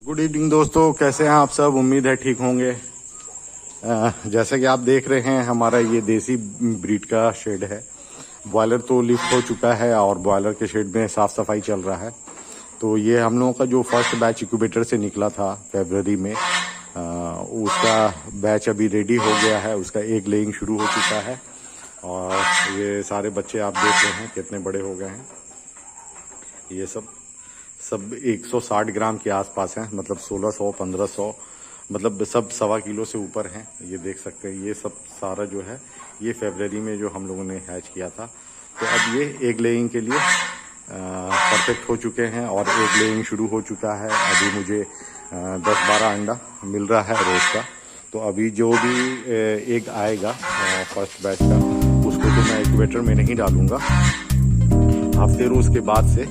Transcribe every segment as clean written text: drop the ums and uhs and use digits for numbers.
Good evening दोस्तों, कैसे हैं आप सब। उम्मीद है ठीक होंगे। जैसा कि आप देख रहे हैं, हमारा ये देसी ब्रीड का शेड है। बॉयलर तो लिफ्ट हो चुका है और बॉयलर के शेड में साफ सफाई चल रहा है। तो ये हम लोगों का जो फर्स्ट बैच इंक्यूबेटर से निकला था फरवरी में, उसका बैच अभी रेडी हो गया है। उसका एग लेइंग शुरू हो चुका है और ये सारे बच्चे आप देख रहे हैं कितने बड़े हो गए हैं। ये सब 160 ग्राम के आसपास हैं, मतलब 1600 1500, मतलब सब 1.25 किलो से ऊपर हैं। ये देख सकते हैं, ये सब सारा जो है ये फरवरी में जो हम लोगों ने हैच किया था। तो अब ये एग लेइंग के लिए परफेक्ट हो चुके हैं और एग लेइंग शुरू हो चुका है। अभी मुझे 10-12 अंडा मिल रहा है रोज का। तो अभी जो भी एग आएगा फर्स्ट बैच का, उसको तो मैं इंक्यूबेटर में नहीं डालूंगा, हफ्ते रोज के बाद से,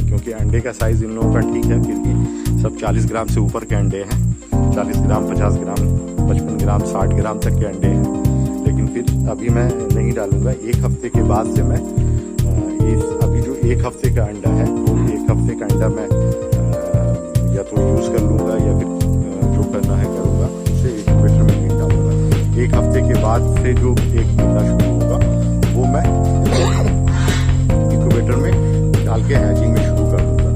क्योंकि अंडे का साइज इन लोगों का ठीक है। फिर भी सब 40 ग्राम से ऊपर के अंडे हैं, 40 ग्राम 50 ग्राम 55 ग्राम 60 ग्राम तक के अंडे हैं। लेकिन फिर अभी मैं नहीं डालूंगा। एक हफ्ते के बाद से मैं अभी जो एक हफ्ते का अंडा है, वो एक हफ्ते का अंडा मैं या तो यूज कर लूंगा या फिर जो करना है करूंगा, उसे इंक्यूबेटर में नहीं डालूंगा। एक हफ्ते के बाद से जो एक मिलना शुरू होगा वो मैं इंक्यूबेटर में डाल के हैचिंग में शुरू कर दूंगा।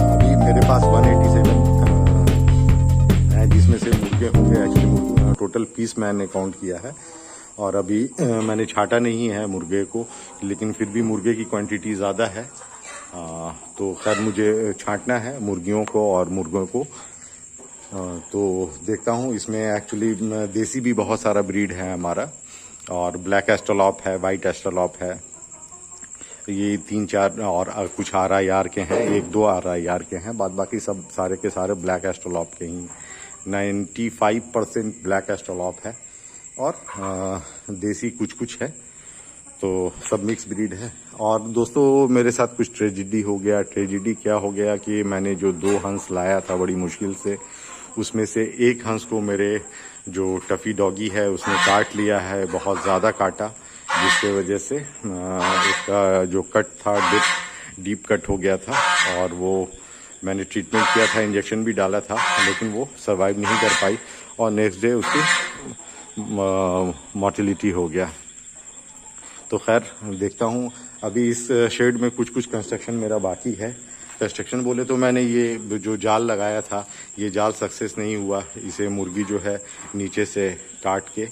अभी मेरे पास 187 है, जिसमें से मुर्गे होंगे। एक्चुअली टोटल पीस मैंने काउंट किया है और अभी मैंने छाटा नहीं है मुर्गे को, लेकिन फिर भी मुर्गे की क्वांटिटी ज़्यादा है। तो खैर मुझे छांटना है मुर्गियों को और मुर्गों को। तो देखता हूँ। इसमें एक्चुअली देसी भी बहुत सारा ब्रीड है हमारा, और ब्लैक एस्ट्रोलॉप है, वाइट एस्ट्रोलॉप है, ये 3-4 और कुछ RIR के हैं, 1-2 RIR के हैं। बाद बाकी सब सारे के सारे ब्लैक एस्ट्रोलॉप के ही 95% ब्लैक एस्ट्रोलॉप है और देसी कुछ है। तो सब मिक्स ब्रीड है। और दोस्तों, मेरे साथ कुछ ट्रेजिडी हो गया। ट्रेजिडी क्या हो गया कि मैंने जो 2 हंस लाया था बड़ी मुश्किल से, उसमें से एक हंस को मेरे जो टफी डॉगी है उसने काट लिया है, बहुत ज़्यादा काटा, जिसके वजह से उसका जो कट था डीप कट हो गया था। और वो मैंने ट्रीटमेंट किया था, इंजेक्शन भी डाला था, लेकिन वो सर्वाइव नहीं कर पाई और नेक्स्ट डे उसकी मॉर्टेलिटी हो गया। तो खैर देखता हूँ। अभी इस शेड में कुछ कंस्ट्रक्शन मेरा बाकी है। कंस्ट्रक्शन बोले तो मैंने ये जो जाल लगाया था, ये जाल सक्सेस नहीं हुआ। इसे मुर्गी जो है नीचे से काट के,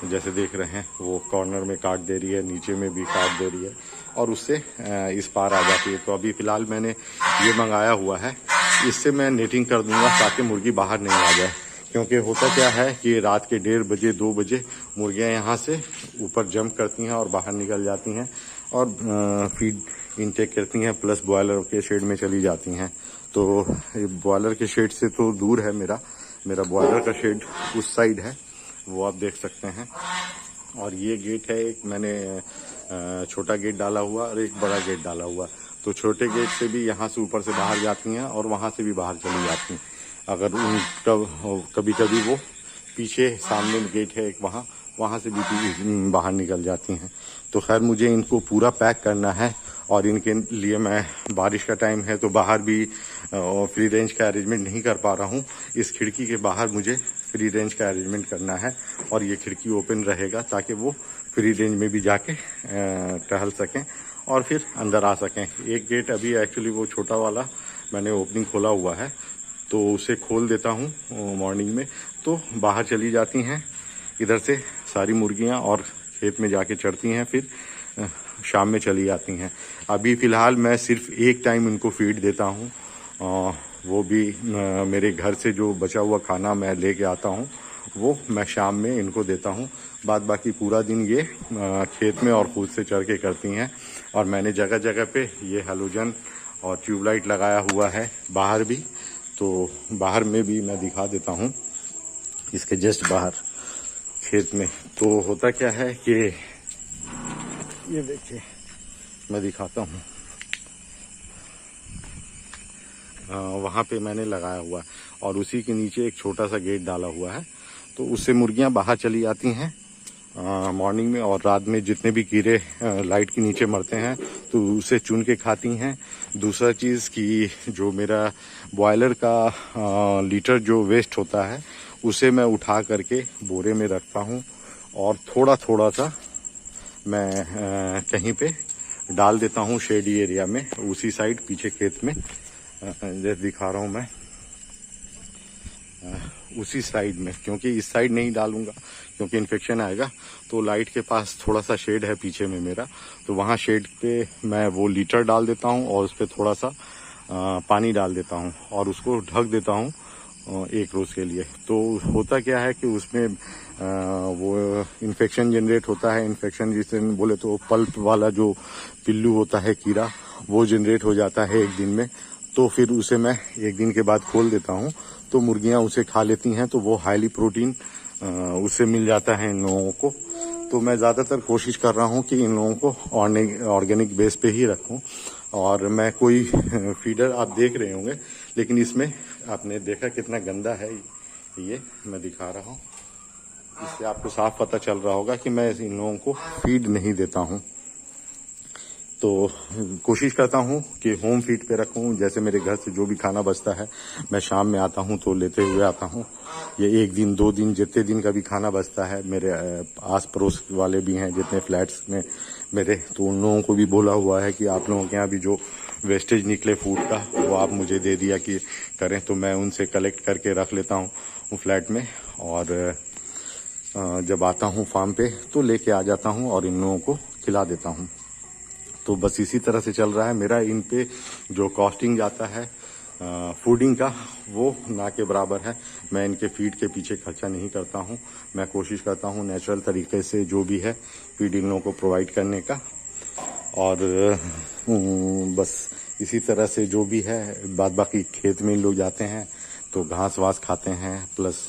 जैसे देख रहे हैं, वो कॉर्नर में काट दे रही है, नीचे में भी काट दे रही है और उससे इस पार आ जाती है। तो अभी फ़िलहाल मैंने ये मंगाया हुआ है, इससे मैं नेटिंग कर दूंगा ताकि मुर्गी बाहर नहीं आ जाए। क्योंकि होता क्या है कि रात के 1:30 बजे 2 बजे मुर्गियाँ यहाँ से ऊपर जंप करती हैं और बाहर निकल जाती हैं और फीड इनटेक करती हैं, प्लस बॉयलर के शेड में चली जाती हैं। तो बॉयलर के शेड से तो दूर है मेरा बॉयलर का शेड उस साइड है, वो आप देख सकते हैं। और ये गेट है, एक मैंने छोटा गेट डाला हुआ और एक बड़ा गेट डाला हुआ। तो छोटे गेट से भी यहाँ से ऊपर से बाहर जाती हैं और वहाँ से भी बाहर चली जाती हैं। अगर कभी कभी वो पीछे सामने गेट है एक, वहाँ से भी बाहर निकल जाती हैं। तो खैर मुझे इनको पूरा पैक करना है और इनके लिए मैं, बारिश का टाइम है तो बाहर भी फ्री रेंज का अरेंजमेंट नहीं कर पा रहा हूँ। इस खिड़की के बाहर मुझे फ्री रेंज का अरेंजमेंट करना है और ये खिड़की ओपन रहेगा ताकि वो फ्री रेंज में भी जाके टहल सकें और फिर अंदर आ सकें। एक गेट अभी एक्चुअली वो छोटा वाला मैंने ओपनिंग खोला हुआ है, तो उसे खोल देता हूँ मॉर्निंग में, तो बाहर चली जाती हैं इधर से सारी मुर्गियाँ और खेत में जाके चढ़ती हैं, फिर शाम में चली जाती हैं। अभी फ़िलहाल मैं सिर्फ एक टाइम इनको फीड देता हूँ, वो भी मेरे घर से जो बचा हुआ खाना मैं लेके आता हूँ वो मैं शाम में इनको देता हूँ। बाद बाकी पूरा दिन ये खेत में और खुद से चढ़ के करती हैं। और मैंने जगह जगह पे ये हैलोजन और ट्यूबलाइट लगाया हुआ है बाहर भी, तो बाहर में भी मैं दिखा देता हूँ, इसके जस्ट बाहर खेत में। तो होता क्या है कि ये देखिए, मैं दिखाता हूँ, वहाँ पे मैंने लगाया हुआ है और उसी के नीचे एक छोटा सा गेट डाला हुआ है, तो उससे मुर्गियाँ बाहर चली जाती हैं मॉर्निंग में और रात में जितने भी कीड़े लाइट के नीचे मरते हैं तो उसे चुन के खाती हैं। दूसरा चीज़ कि जो मेरा बॉयलर का लीटर जो वेस्ट होता है उसे मैं उठा करके बोरे में रखता हूँ और थोड़ा थोड़ा सा मैं कहीं पे डाल देता हूँ शेडी एरिया में, उसी साइड पीछे खेत में जैसे दिखा रहा हूँ मैं, उसी साइड में, क्योंकि इस साइड नहीं डालूंगा क्योंकि इन्फेक्शन आएगा। तो लाइट के पास थोड़ा सा शेड है पीछे में मेरा, तो वहाँ शेड पे मैं वो लीटर डाल देता हूँ और उस पर थोड़ा सा पानी डाल देता हूँ और उसको ढक देता हूँ 1 रोज़ के लिए। तो होता क्या है कि उसमें वो इन्फेक्शन जनरेट होता है। इन्फेक्शन जिसे बोले तो पल्प वाला जो पिल्लू होता है कीड़ा, वो जनरेट हो जाता है 1 दिन में। तो फिर उसे मैं 1 दिन के बाद खोल देता हूँ तो मुर्गियाँ उसे खा लेती हैं, तो वो हाईली प्रोटीन उसे मिल जाता है इन लोगों को। तो मैं ज़्यादातर कोशिश कर रहा हूँ कि इन लोगों को ऑर्गेनिक बेस पे ही रखूँ। और मैं कोई फीडर आप देख रहे होंगे, लेकिन इसमें आपने देखा कितना गंदा है, ये मैं दिखा रहा हूँ। इससे आपको साफ पता चल रहा होगा कि मैं इन लोगों को फीड नहीं देता हूँ। तो कोशिश करता हूँ कि होम फीड पे रखूँ। जैसे मेरे घर से जो भी खाना बचता है मैं शाम में आता हूँ तो लेते हुए आता हूँ। ये 1 दिन 2 दिन जितने दिन का भी खाना बचता है, मेरे आस पड़ोस वाले भी हैं जितने फ्लैट्स में मेरे, तो उन लोगों को भी बोला हुआ है कि आप लोगों के यहाँ भी जो वेस्टेज निकले फूड का वो आप मुझे दे दिया कि करें। तो मैं उनसे कलेक्ट करके रख लेता हूँ फ्लैट में, और जब आता हूँ फार्म पे तो लेके आ जाता हूँ और इन लोगों को खिला देता हूँ। तो बस इसी तरह से चल रहा है मेरा। इन पे जो कॉस्टिंग जाता है फूडिंग का, वो ना के बराबर है। मैं इनके फीड के पीछे खर्चा नहीं करता हूँ। मैं कोशिश करता हूँ नेचुरल तरीके से जो भी है फीड इन लोगों को प्रोवाइड करने का। और बस इसी तरह से जो भी है, बाद बाकी खेत में इन लोग जाते हैं तो घास वास खाते हैं, प्लस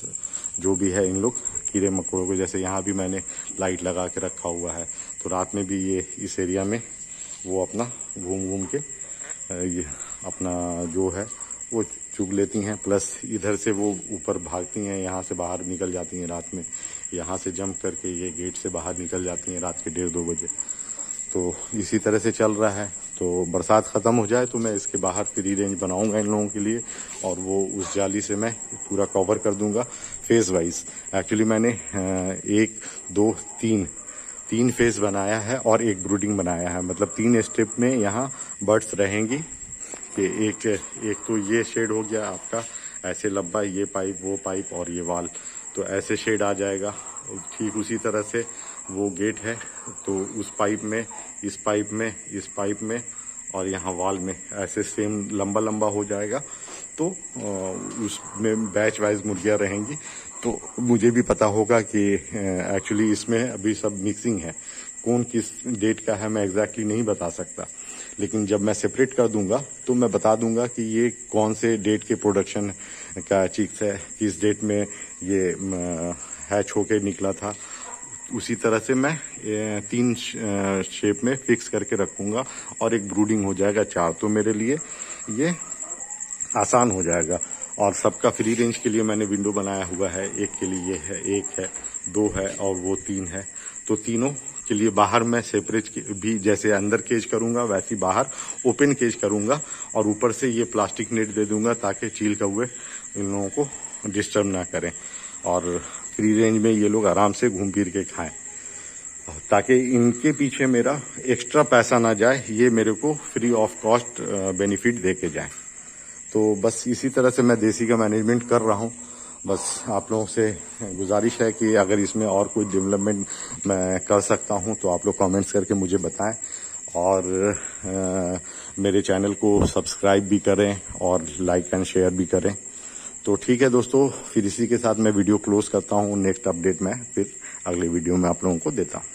जो भी है इन लोग कीड़े मकोड़ों को, जैसे यहाँ भी मैंने लाइट लगा के रखा हुआ है तो रात में भी ये इस एरिया में वो अपना घूम के ये अपना जो है वो चुग लेती हैं। प्लस इधर से वो ऊपर भागती हैं, यहाँ से बाहर निकल जाती हैं रात में, यहाँ से जंप करके ये गेट से बाहर निकल जाती हैं रात के 1:30-2 बजे। तो इसी तरह से चल रहा है। तो बरसात ख़त्म हो जाए तो मैं इसके बाहर फ्री रेंज बनाऊंगा इन लोगों के लिए, और वो उस जाली से मैं पूरा कवर कर दूंगा फेस वाइज। एक्चुअली मैंने 1 2 3 फेस बनाया है और 1 ब्रूडिंग बनाया है, मतलब 3 स्टेप में यहाँ बर्ड्स रहेंगी। कि एक तो ये शेड हो गया आपका ऐसे लंबा, ये पाइप वो पाइप और ये वाल, तो ऐसे शेड आ जाएगा। ठीक उसी तरह से वो गेट है तो उस पाइप में, इस पाइप में, इस पाइप में और यहाँ वाल में ऐसे सेम लंबा लंबा हो जाएगा। तो उसमें बैच वाइज मुर्गियाँ रहेंगी। तो मुझे भी पता होगा कि एक्चुअली इसमें अभी सब मिक्सिंग है, कौन किस डेट का है मैं एग्जैक्टली नहीं बता सकता, लेकिन जब मैं सेपरेट कर दूंगा तो मैं बता दूंगा कि ये कौन से डेट के प्रोडक्शन का चिक्स है, किस डेट में ये हैच होके निकला था। उसी तरह से मैं 3 शेप में फिक्स करके रखूंगा और 1 ब्रूडिंग हो जाएगा 4। तो मेरे लिए ये आसान हो जाएगा। और सबका फ्री रेंज के लिए मैंने विंडो बनाया हुआ है। एक के लिए ये है, 1 है, 2 है और वो 3 है। तो तीनों के लिए बाहर मैं सेपरेट भी जैसे अंदर केज करूंगा वैसे ही बाहर ओपन केज करूंगा, और ऊपर से ये प्लास्टिक नेट दे दूंगा ताकि चील कौवे इन लोगों को डिस्टर्ब ना करें और फ्री रेंज में ये लोग आराम से घूम फिर के खाएं, ताकि इनके पीछे मेरा एक्स्ट्रा पैसा ना जाए, ये मेरे को फ्री ऑफ कॉस्ट बेनिफिट दे के जाए। तो बस इसी तरह से मैं देसी का मैनेजमेंट कर रहा हूँ। बस आप लोगों से गुजारिश है कि अगर इसमें और कोई डेवलपमेंट मैं कर सकता हूँ तो आप लोग कमेंट्स करके मुझे बताएं, और मेरे चैनल को सब्सक्राइब भी करें और लाइक एंड शेयर भी करें। तो ठीक है दोस्तों, फिर इसी के साथ मैं वीडियो क्लोज करता हूँ। नेक्स्ट अपडेट मैं फिर अगले वीडियो में आप लोगों को देता हूँ।